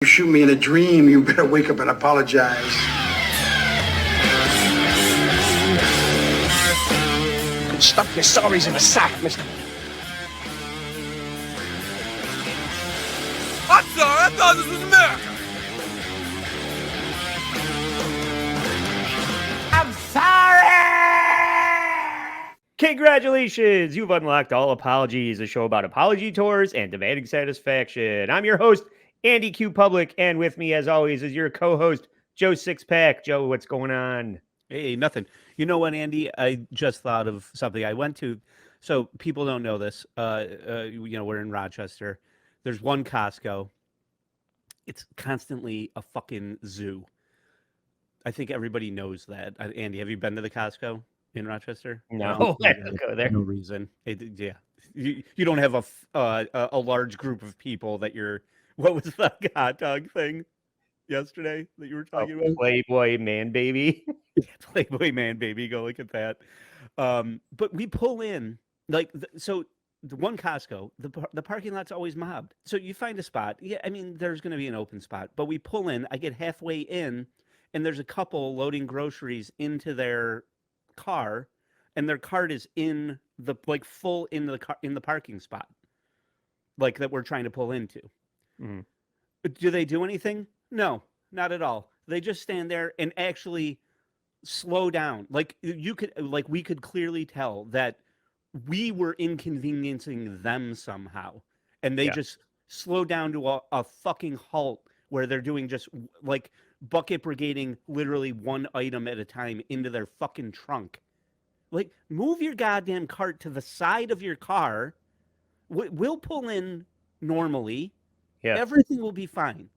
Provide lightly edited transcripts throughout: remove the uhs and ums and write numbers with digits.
You shoot me in a dream, you better wake up and apologize. You can stuff your sorries in a sack, mister. I'm sorry, I thought this was America. I'm sorry! Congratulations! You've unlocked All Apologies, a show about apology tours and demanding satisfaction. I'm your host, Andy Q. Public, and with me, as always, is your co-host, Joe Sixpack. Joe, what's going on? Hey, nothing. You know what, Andy? I just thought of something. I went to, so people don't know this. We're in Rochester. There's one Costco. It's constantly a fucking zoo. I think everybody knows that. Andy, have you been to the Costco in Rochester? No, I don't go there. No reason. Yeah, you don't have a large group of people that you're. What was the hot dog thing yesterday that you were talking about? Playboy man baby. Playboy man baby. Go look at that. But we pull in so. The one Costco, the parking lot's always mobbed. So you find a spot. Yeah, I mean, there's going to be an open spot. But we pull in. I get halfway in, and there's a couple loading groceries into their car, and their cart is in the full in the car in the parking spot, that we're trying to pull into. Mm-hmm. Do they do anything? No, not at all. They just stand there and actually slow down. We could clearly tell that we were inconveniencing them somehow, and they just slow down to a fucking halt where they're doing just bucket brigading literally one item at a time into their fucking trunk. Move your goddamn cart to the side of your car. We'll pull in normally. Yeah. Everything will be fine.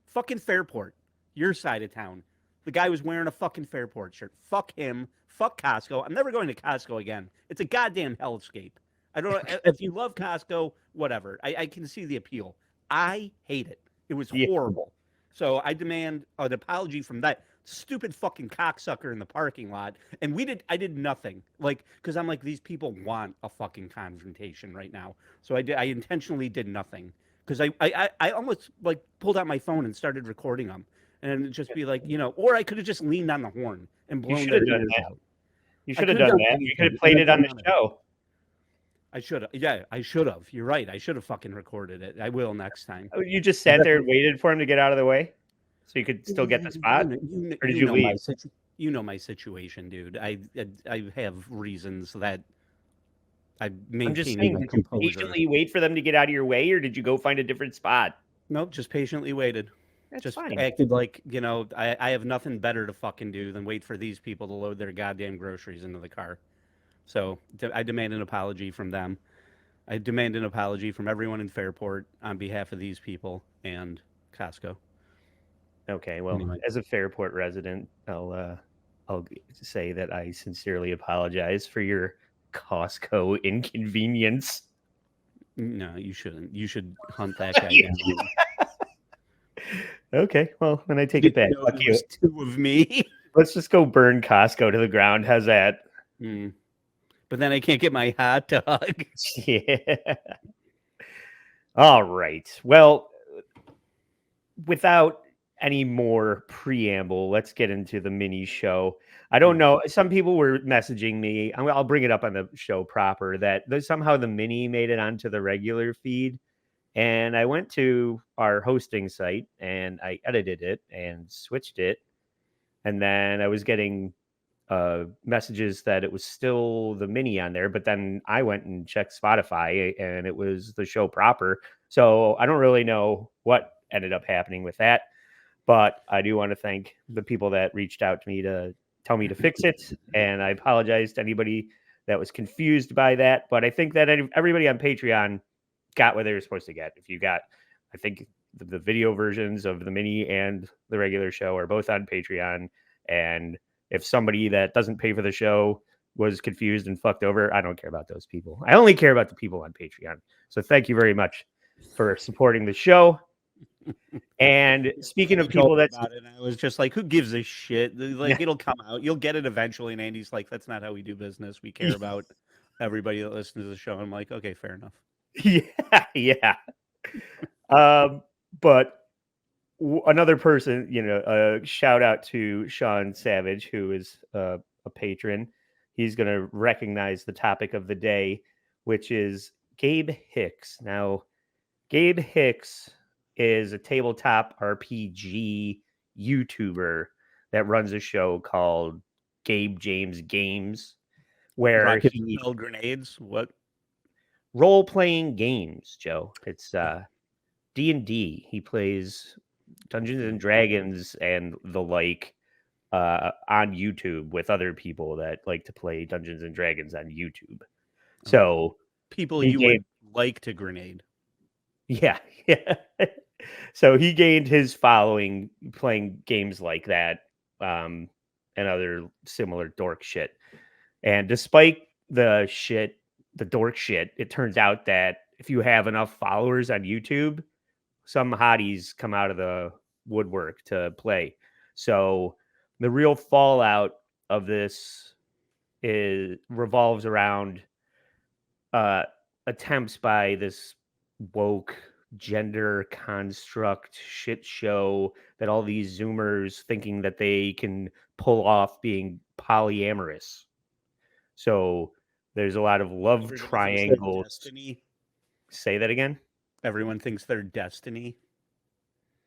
Fucking Fairport, your side of town. The guy was wearing a fucking Fairport shirt. Fuck him. Fuck Costco. I'm never going to Costco again. It's a goddamn hellscape. I don't know if you love Costco, whatever. I can see the appeal. I hate it. It was horrible. So I demand an apology from that stupid fucking cocksucker in the parking lot. And I did nothing. Because I'm these people want a fucking confrontation right now. So I intentionally did nothing. Because I almost pulled out my phone and started recording them. And just be or I could have just leaned on the horn and blown their ears out. You should have done that. You could have played it on the show. I should have. Yeah, I should have. You're right. I should have fucking recorded it. I will next time. Oh, you just sat there and waited for him to get out of the way so you could still get the spot? Or did you leave? You know my situation, dude. I have reasons that I maintain. I'm just saying, did you patiently wait for them to get out of your way, or did you go find a different spot? Nope, just patiently waited. That's just fine. Acted I have nothing better to fucking do than wait for these people to load their goddamn groceries into the car. So I demand an apology from them. I demand an apology from everyone in Fairport on behalf of these people and Costco. Okay, well, anyway. As a Fairport resident, I'll say that I sincerely apologize for your Costco inconvenience. No, you shouldn't. You should hunt that guy down. Okay, well, then I take it back. Fuck you. Two of me. Let's just go burn Costco to the ground. How's that? But then I can't get my hot dog. Yeah. All right. Well, without any more preamble, let's get into the mini show. I don't know. Some people were messaging me. I'll bring it up on the show proper that somehow the mini made it onto the regular feed. And I went to our hosting site and I edited it and switched it. And then I was getting messages that it was still the mini on there. But then I went and checked Spotify and it was the show proper. So I don't really know what ended up happening with that. But I do want to thank the people that reached out to me to tell me to fix it. And I apologize to anybody that was confused by that. But I think that everybody on Patreon got what they were supposed to get. If you got, I think the video versions of the mini and the regular show are both on Patreon. And if somebody that doesn't pay for the show was confused and fucked over, I don't care about those people. I only care about the people on Patreon. So thank you very much for supporting the show. And speaking of people that I was just like, who gives a shit? It'll come out. You'll get it eventually. And Andy's like, that's not how we do business. We care about everybody that listens to the show. I'm like, okay, fair enough. Yeah. But another person, shout out to Sean Savage, who is a patron. He's going to recognize the topic of the day, which is Gabe Hicks. Now, Gabe Hicks is a tabletop RPG YouTuber that runs a show called Gabe James Games, where Rocket he spell grenades. What? role-playing games, Joe. It's D&D. He plays Dungeons and Dragons and the like on YouTube with other people that like to play Dungeons and Dragons on YouTube. So People he you gave, would like to grenade. yeah, yeah. So he gained his following playing games like that, and other similar dork shit. And despite the dork shit, it turns out that if you have enough followers on YouTube, some hotties come out of the woodwork to play. So the real fallout of this revolves around attempts by this woke gender construct shit show that all these Zoomers thinking that they can pull off being polyamorous. So there's a lot of love Everybody thinks they're triangles. Destiny. Say that again. Everyone thinks they're Destiny.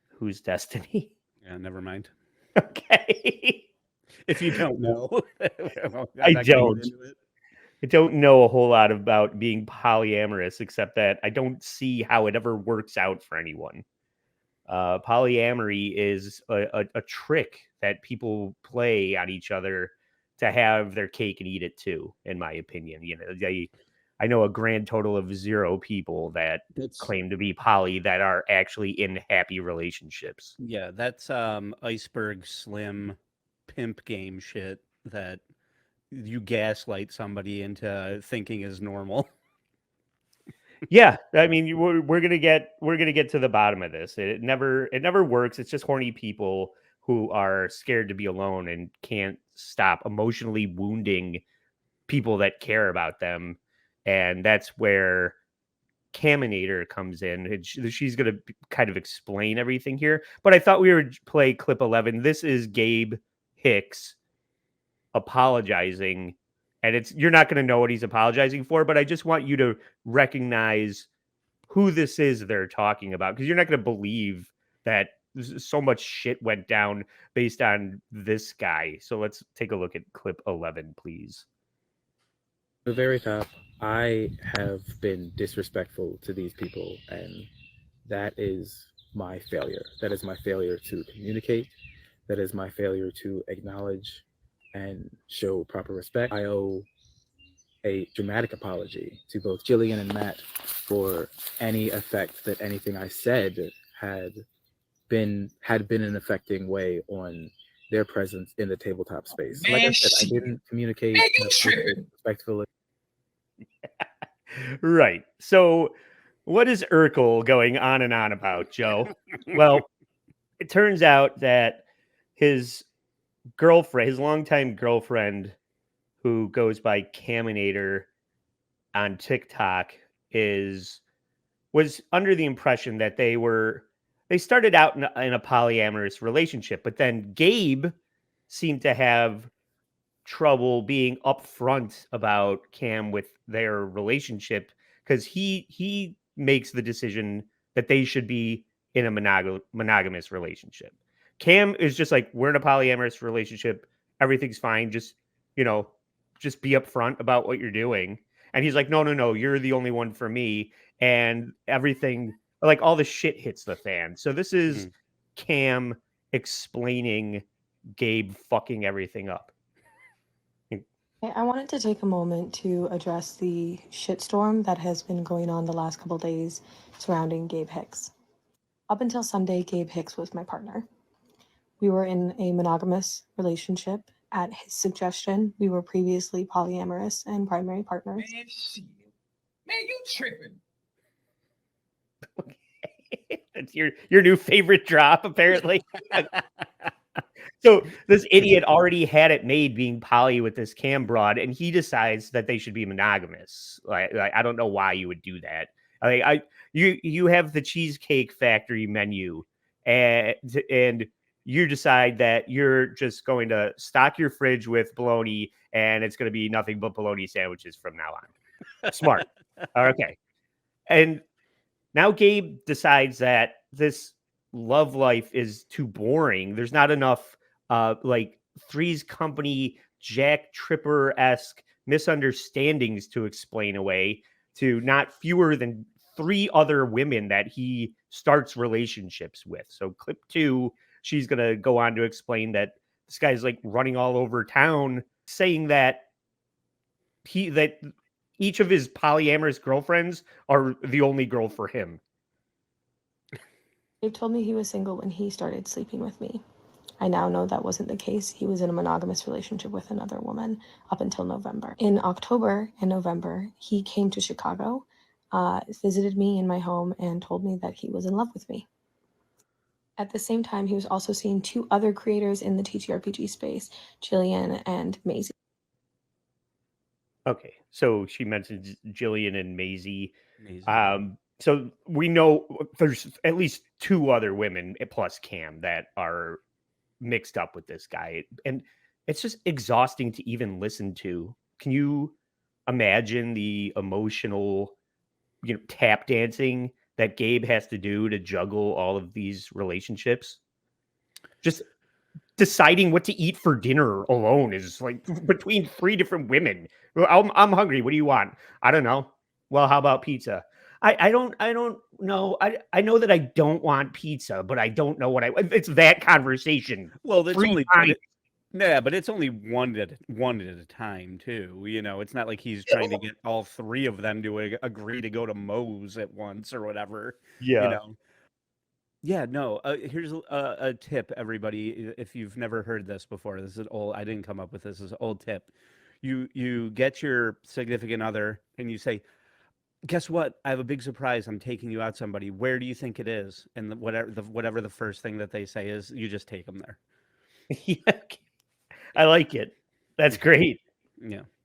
Who's Destiny? Yeah, never mind. Okay. If you don't know, I don't. I don't know a whole lot about being polyamorous, except that I don't see how it ever works out for anyone. Polyamory is a trick that people play on each other to have their cake and eat it too, in my opinion. I know a grand total of 0 people that claim to be poly that are actually in happy relationships. Yeah, that's iceberg slim pimp game shit that you gaslight somebody into thinking is normal. Yeah, I mean, we're gonna get to the bottom of this. It never works. It's just horny people who are scared to be alone and can't stop emotionally wounding people that care about them, and that's where Caminator comes in. And she's gonna kind of explain everything here. But I thought we would play clip 11. This is Gabe Hicks apologizing, and you're not going to know what he's apologizing for, but I just want you to recognize who this is they're talking about, because you're not going to believe that so much shit went down based on this guy. So let's take a look at clip 11, please. The very top, I have been disrespectful to these people, and that is my failure. That is my failure to communicate. That is my failure to acknowledge and show proper respect. I owe a dramatic apology to both Jillian and Matt for any effect that anything I said had been an affecting way on their presence in the tabletop space. Man, like I said, I didn't communicate respectfully. Right. So what is Urkel going on and on about, Joe? Well, it turns out that his longtime girlfriend, who goes by Caminator on TikTok, was under the impression that they started out in a polyamorous relationship, but then Gabe seemed to have trouble being upfront about Cam with their relationship, because he makes the decision that they should be in a monogamous relationship. Cam is just like, we're in a polyamorous relationship. Everything's fine. Just be upfront about what you're doing. And he's like, no, you're the only one for me. And everything, like all the shit hits the fan. So this is Cam explaining Gabe fucking everything up. I wanted to take a moment to address the shitstorm that has been going on the last couple days surrounding Gabe Hicks. Up until Sunday, Gabe Hicks was my partner. We were in a monogamous relationship. At his suggestion, we were previously polyamorous and primary partners. Man, shit. Man, you tripping. That's your new favorite drop, apparently. So this idiot already had it made being poly with this Cam broad, and he decides that they should be monogamous. Like I don't know why you would do that. You have the Cheesecake Factory menu. and you decide that you're just going to stock your fridge with bologna, and it's going to be nothing but bologna sandwiches from now on. Smart. Okay. And now Gabe decides that this love life is too boring. There's not enough like Three's Company Jack Tripper-esque misunderstandings to explain away to not fewer than 3 other women that he starts relationships with. So clip 2, she's going to go on to explain that this guy's like running all over town saying that each of his polyamorous girlfriends are the only girl for him. Gabe told me he was single when he started sleeping with me. I now know that wasn't the case. He was in a monogamous relationship with another woman up until November. In October and November, he came to Chicago, visited me in my home, and told me that he was in love with me. At the same time, he was also seeing 2 other creators in the TTRPG space, Jillian and Maisie. Okay, so she mentions Jillian and Maisie. Amazing. So we know there's at least 2 other women plus Cam that are mixed up with this guy, and it's just exhausting to even listen to. Can you imagine the emotional, tap dancing that Gabe has to do to juggle all of these relationships? Just deciding what to eat for dinner alone is like between 3 different women. I'm hungry. What do you want? I don't know. Well, how about pizza? I don't know. I know that I don't want pizza, but I don't know what it's that conversation. Well, that's 3 only times. but it's only one at a time too. It's not like he's trying to get all 3 of them to agree to go to Moe's at once or whatever. You Yeah. know. Yeah, no. Here's a tip, everybody. If you've never heard this before, this is an old. I didn't come up with this. This is an old tip. You get your significant other and you say, "Guess what? I have a big surprise. I'm taking you out somebody. Where do you think it is?" And whatever the first thing that they say is, you just take them there. Yeah. I like it. That's great. Yeah.